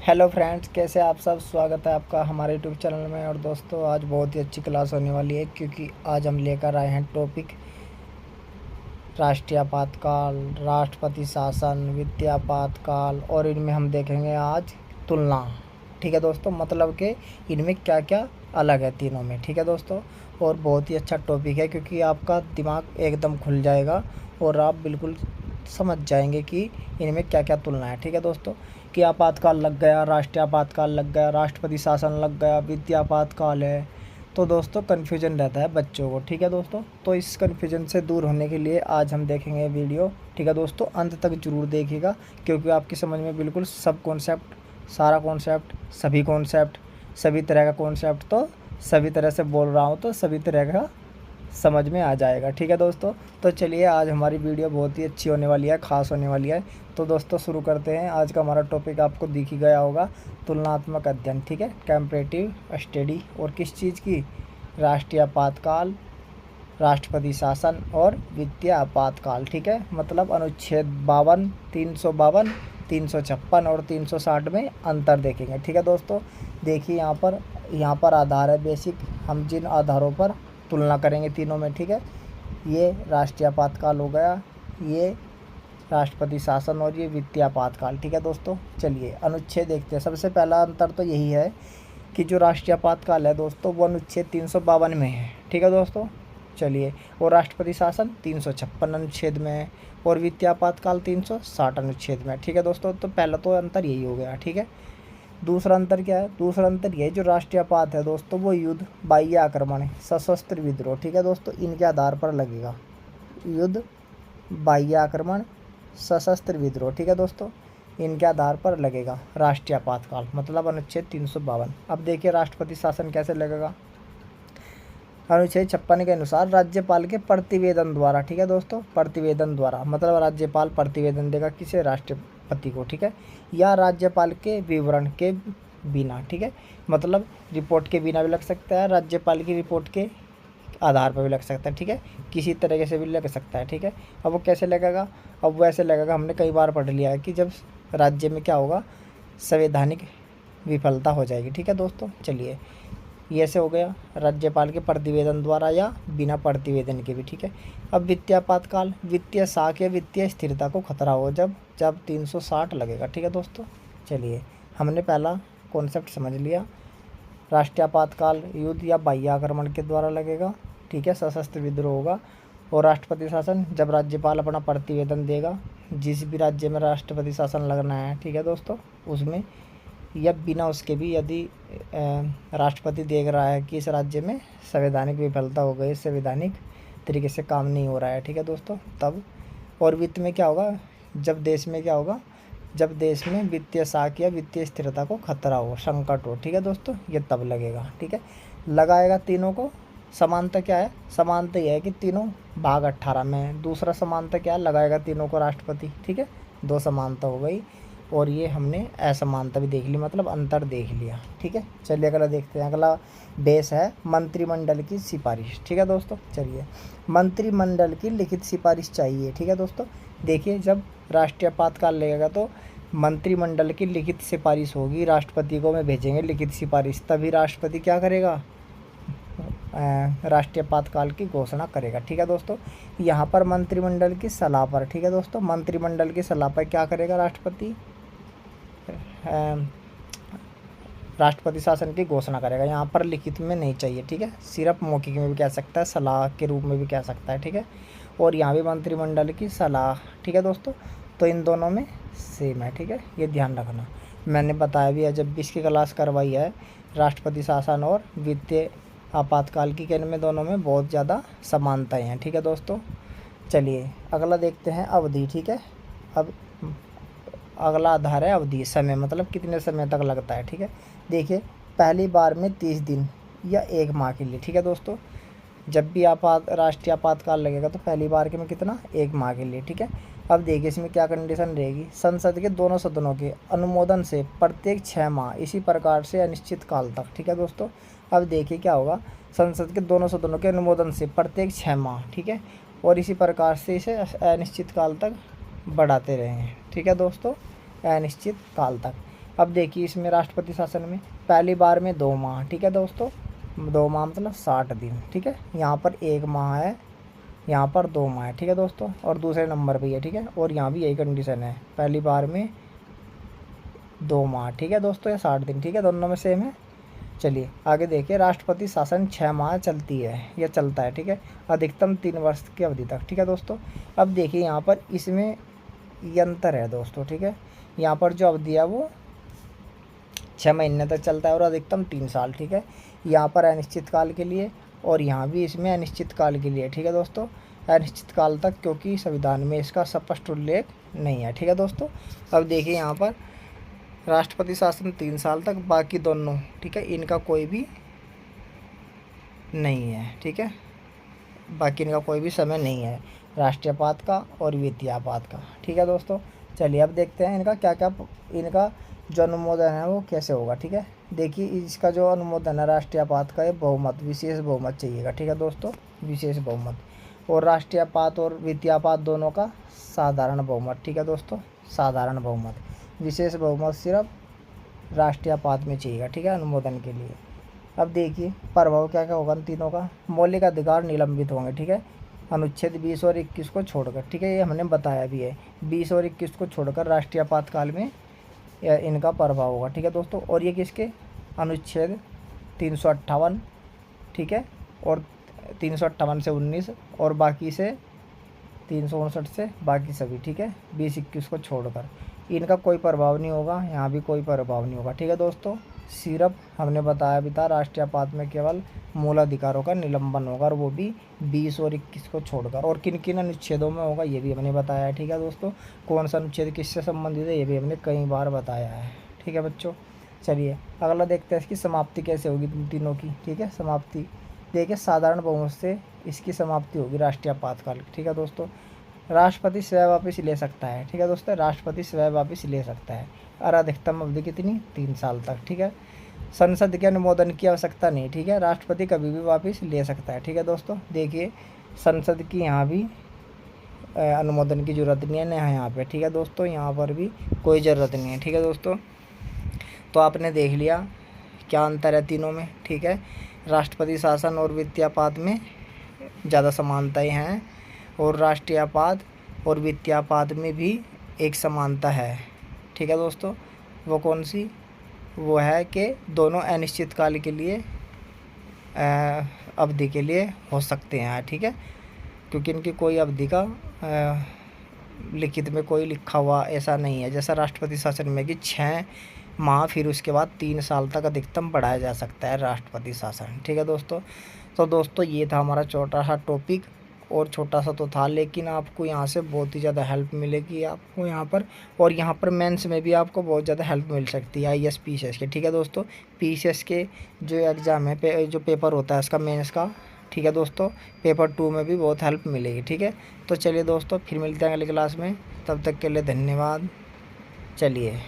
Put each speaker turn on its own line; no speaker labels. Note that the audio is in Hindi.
हेलो फ्रेंड्स, कैसे आप सब। स्वागत है आपका हमारे यूट्यूब चैनल में। और दोस्तों, आज बहुत ही अच्छी क्लास होने वाली है क्योंकि आज हम लेकर आए हैं टॉपिक राष्ट्रीय आपातकाल, राष्ट्रपति शासन, वित्तीय आपातकाल। और इनमें हम देखेंगे आज तुलना। ठीक है दोस्तों, मतलब कि इनमें क्या क्या अलग है तीनों में। ठीक है दोस्तों, और बहुत ही अच्छा टॉपिक है क्योंकि आपका दिमाग एकदम खुल जाएगा और आप बिल्कुल समझ जाएंगे कि इनमें क्या क्या तुलना है। ठीक है दोस्तों, कि आपातकाल लग गया, राष्ट्रीय आपातकाल लग गया, राष्ट्रपति शासन लग गया, वित्तीय आपातकाल है, तो दोस्तों कन्फ्यूजन रहता है बच्चों को। ठीक है दोस्तों, तो इस कन्फ्यूजन से दूर होने के लिए आज हम देखेंगे वीडियो। ठीक है दोस्तों, अंत तक ज़रूर देखिएगा क्योंकि आपकी समझ में बिल्कुल सब कॉन्सेप्ट, सारा कॉन्सेप्ट, सभी कॉन्सेप्ट, सभी तरह का कॉन्सेप्ट, तो सभी तरह से बोल रहा हूँ तो सभी तरह का समझ में आ जाएगा। ठीक है दोस्तों, तो चलिए आज हमारी वीडियो बहुत ही अच्छी होने वाली है, ख़ास होने वाली है। तो दोस्तों शुरू करते हैं। आज का हमारा टॉपिक आपको दिख ही गया होगा, तुलनात्मक अध्ययन। ठीक है, कंपैरेटिव स्टडी। और किस चीज़ की? राष्ट्रीय आपातकाल, राष्ट्रपति शासन और वित्तीय आपातकाल। ठीक है, मतलब अनुच्छेद 52, 352, 356 और 360 में अंतर देखेंगे। ठीक है दोस्तों, देखिए यहाँ पर आधार है बेसिक, हम जिन आधारों पर तुलना करेंगे तीनों में। ठीक है, ये राष्ट्रीय आपातकाल हो गया, ये राष्ट्रपति शासन और ये वित्तीय आपातकाल। ठीक है दोस्तों, चलिए अनुच्छेद देखते हैं। सबसे पहला अंतर तो यही है कि जो राष्ट्रीय आपातकाल है दोस्तों वो अनुच्छेद 352 में है। ठीक है दोस्तों, चलिए, और राष्ट्रपति शासन 356 अनुच्छेद में है और वित्तीय आपातकाल 360 अनुच्छेद में है। ठीक है दोस्तों, तो पहला तो अंतर यही हो गया। ठीक है, दूसरा अंतर क्या है? दूसरा अंतर ये है, जो राष्ट्रीय आपात है दोस्तों वो युद्ध, बाह्य आक्रमण, सशस्त्र विद्रोह। ठीक है दोस्तों, इनके आधार पर लगेगा। युद्ध, बाह्य आक्रमण, सशस्त्र विद्रोह। ठीक है दोस्तों, इनके आधार पर लगेगा राष्ट्रीय आपातकाल, मतलब अनुच्छेद 352। अब देखिए राष्ट्रपति शासन कैसे लगेगा। अनुच्छेद 56 के अनुसार राज्यपाल के प्रतिवेदन द्वारा। ठीक है दोस्तों, प्रतिवेदन द्वारा मतलब राज्यपाल प्रतिवेदन देगा किसे? राष्ट्रपति को। ठीक है, या राज्यपाल के विवरण के बिना। ठीक है, मतलब रिपोर्ट के बिना भी लग सकता है, राज्यपाल की रिपोर्ट के आधार पर भी लग सकता है। ठीक है, किसी तरीके से भी लग सकता है। ठीक है, अब वो कैसे लगेगा? अब वो ऐसे लगेगा, हमने कई बार पढ़ लिया है कि जब राज्य में क्या होगा, संवैधानिक विफलता हो जाएगी। ठीक है दोस्तों, चलिए, ये ऐसे हो गया राज्यपाल के प्रतिवेदन द्वारा या बिना प्रतिवेदन के भी। ठीक है, अब वित्तीय आपातकाल, वित्तीय साख या वित्तीय स्थिरता को खतरा हो जब 360 लगेगा। ठीक है दोस्तों, चलिए, हमने पहला कॉन्सेप्ट समझ लिया। राष्ट्रीय आपातकाल युद्ध या बाह्य आक्रमण के द्वारा लगेगा। ठीक है, सशस्त्र विद्रोह होगा। और राष्ट्रपति शासन जब राज्यपाल अपना प्रतिवेदन देगा, जिस भी राज्य में राष्ट्रपति शासन लगना है। ठीक है दोस्तों, उसमें या बिना उसके भी यदि राष्ट्रपति देख रहा है कि इस राज्य में संवैधानिक विफलता हो गई, संवैधानिक तरीके से काम नहीं हो रहा है। ठीक है दोस्तों, तब। और वित्त में क्या होगा? जब देश में क्या होगा? जब देश में वित्तीय साख या वित्तीय स्थिरता को खतरा हो, संकट हो। ठीक है दोस्तों, ये तब लगेगा। ठीक है, लगाएगा तीनों को। समानता क्या है? समानता यह है कि तीनों भाग 18 में है। दूसरा समानता क्या है? लगाएगा तीनों को राष्ट्रपति। ठीक है, दो समानता हो गई। और ये हमने असमानता भी देख ली, मतलब अंतर देख लिया। ठीक है, चलिए अगला देखते हैं। अगला बेस है मंत्रिमंडल की सिफारिश। ठीक है दोस्तों, चलिए, मंत्रिमंडल की लिखित सिफारिश चाहिए। ठीक है दोस्तों, देखिए जब राष्ट्रीय आपातकाल लगेगा तो मंत्रिमंडल की लिखित सिफारिश होगी, राष्ट्रपति को में भेजेंगे लिखित सिफारिश, तभी राष्ट्रपति क्या करेगा? राष्ट्रीय आपातकाल की घोषणा करेगा। ठीक है दोस्तों, यहाँ पर मंत्रिमंडल की सलाह पर। ठीक है दोस्तों, मंत्रिमंडल की सलाह पर क्या करेगा राष्ट्रपति? राष्ट्रपति शासन की घोषणा करेगा। यहाँ पर लिखित में नहीं चाहिए। ठीक है, सिर्फ मौखिक में भी कह सकता है, सलाह के रूप में भी कह सकता है। ठीक है, और यहाँ भी मंत्रिमंडल की सलाह। ठीक है दोस्तों, तो इन दोनों में सेम है। ठीक है, ये ध्यान रखना, मैंने बताया भी है जब भी इसकी क्लास करवाई है। राष्ट्रपति शासन और वित्तीय आपातकाल की में दोनों में बहुत ज़्यादा समानताएँ हैं। ठीक है दोस्तों, चलिए अगला देखते हैं, अवधि। ठीक है, अब अगला आधार है अवधि, समय, मतलब कितने समय तक लगता है। ठीक है, देखिए पहली बार में 30 दिन या 1 माह के लिए। ठीक है दोस्तों, जब भी राष्ट्रीय आपातकाल लगेगा तो पहली बार के में कितना? 1 माह के लिए। ठीक है, अब देखिए इसमें क्या कंडीशन रहेगी? संसद के दोनों सदनों के अनुमोदन से प्रत्येक 6 माह, इसी प्रकार से अनिश्चित काल तक। ठीक है दोस्तों, अब देखिए क्या होगा? संसद के दोनों सदनों के अनुमोदन से प्रत्येक 6 माह। ठीक है, और इसी प्रकार से इसे अनिश्चित काल तक बढ़ाते रहे हैं। ठीक है दोस्तों, अनिश्चित काल तक। अब देखिए इसमें राष्ट्रपति शासन में पहली बार में 2 माह, ठीक है दोस्तों, 2 माह मतलब 60 दिन, ठीक है। यहाँ पर 1 माह है, यहाँ पर 2 माह है, ठीक है दोस्तों, और दूसरे नंबर पे है, ठीक है। और यहाँ भी यही कंडीशन है, पहली बार में 2 माह, ठीक है दोस्तों, या 60 दिन, ठीक है, दोनों में सेम है। चलिए आगे देखिए, राष्ट्रपति शासन 6 माह चलती है या चलता है, ठीक है, अधिकतम 3 वर्ष की अवधि तक, ठीक है दोस्तों। अब देखिए यहाँ पर इसमें ये अंतर है दोस्तों, ठीक है। यहाँ पर जो अवधि है वो 6 महीने तक चलता है और अधिकतम 3 साल, ठीक है। यहाँ पर अनिश्चित काल के लिए और यहाँ भी इसमें अनिश्चित काल के लिए, ठीक है दोस्तों, अनिश्चित काल तक, क्योंकि संविधान में इसका स्पष्ट उल्लेख नहीं है, ठीक है दोस्तों। अब देखिए यहाँ पर राष्ट्रपति शासन 3 साल तक, बाकी दोनों, ठीक है, इनका कोई भी नहीं है, ठीक है, बाकी इनका कोई भी समय नहीं है, राष्ट्रीयपात का और द्वितीयापात का, ठीक है दोस्तों। चलिए अब देखते हैं इनका क्या क्या, इनका जो अनुमोदन है वो कैसे होगा, ठीक है। देखिए इसका जो अनुमोदन है राष्ट्रीयपात का, ये बहुमत, विशेष बहुमत चाहिएगा, ठीक है दोस्तों, विशेष बहुमत। और राष्ट्रीयपात और द्वितीयापात दोनों का साधारण बहुमत, ठीक है दोस्तों, साधारण बहुमत। विशेष बहुमत सिर्फ राष्ट्रीयपात में चाहिएगा, ठीक है, अनुमोदन के लिए। अब देखिए प्रभाव क्या क्या होगा इन तीनों का। मौलिक अधिकार निलंबित होंगे, ठीक है, अनुच्छेद 20 और 21 को छोड़कर, ठीक है, ये हमने बताया भी है, 20 और 21 को छोड़कर राष्ट्रीयपात काल में इनका प्रभाव होगा, ठीक है दोस्तों। और ये किसके, अनुच्छेद 358, ठीक है, और 358 से 19 और बाकी से 359 से बाकी सभी, ठीक है, 20-21 को छोड़कर इनका कोई प्रभाव नहीं होगा, यहाँ भी कोई प्रभाव नहीं होगा, ठीक है दोस्तों। सिर्फ हमने बताया भी था राष्ट्रीयपात में केवल मूल अधिकारों का निलंबन होगा, और वो भी 20 और 21 को छोड़कर। और किन किन अनुच्छेदों में होगा ये भी हमने बताया है, ठीक है दोस्तों। कौन सा अनुच्छेद किससे संबंधित है ये भी हमने कई बार बताया है, ठीक है बच्चों। चलिए अगला देखते हैं इसकी समाप्ति कैसे होगी इन तीनों की, ठीक है। समाप्ति देखिए साधारण बहुमत से इसकी समाप्ति होगी राष्ट्रीयपात काल की, ठीक है दोस्तों। राष्ट्रपति स्वयं वापस ले सकता है, ठीक है दोस्तों, राष्ट्रपति स्वयं वापस ले सकता है, और अधिकतम अवधि कितनी, 3 साल तक, ठीक है। संसद के अनुमोदन की आवश्यकता नहीं, ठीक है, राष्ट्रपति कभी भी वापस ले सकता है, ठीक है दोस्तों। देखिए संसद की यहाँ भी अनुमोदन की ज़रूरत नहीं है ना यहाँ पे, ठीक है दोस्तों, यहाँ पर भी कोई ज़रूरत नहीं है, ठीक है दोस्तों। तो आपने देख लिया क्या अंतर है तीनों में, ठीक है। राष्ट्रपति शासन और द्वितीयापात में ज़्यादा समानताएँ हैं, और राष्ट्रीयपात और द्वितीयापात में भी एक समानता है, ठीक है दोस्तों। वो कौन सी, वो है कि दोनों अनिश्चित काल के लिए अवधि के लिए हो सकते हैं, ठीक है, क्योंकि इनकी कोई अवधि का लिखित में कोई लिखा हुआ ऐसा नहीं है, जैसा राष्ट्रपति शासन में कि 6 माह फिर उसके बाद 3 साल तक अधिकतम बढ़ाया जा सकता है राष्ट्रपति शासन, ठीक है दोस्तों। तो दोस्तों ये था हमारा छोटा सा टॉपिक, और छोटा सा तो था, लेकिन आपको यहाँ से बहुत ही ज़्यादा हेल्प मिलेगी आपको यहाँ पर, और यहाँ पर मेंस में भी आपको बहुत ज़्यादा हेल्प मिल सकती है IAS PCS के, ठीक है दोस्तों। PCS के जो एग्ज़ाम है, जो पेपर होता है इसका मेंस का, ठीक है दोस्तों, पेपर 2 में भी बहुत हेल्प मिलेगी, ठीक है। तो चलिए दोस्तों फिर मिलते हैं अगली क्लास में, तब तक के लिए धन्यवाद। चलिए।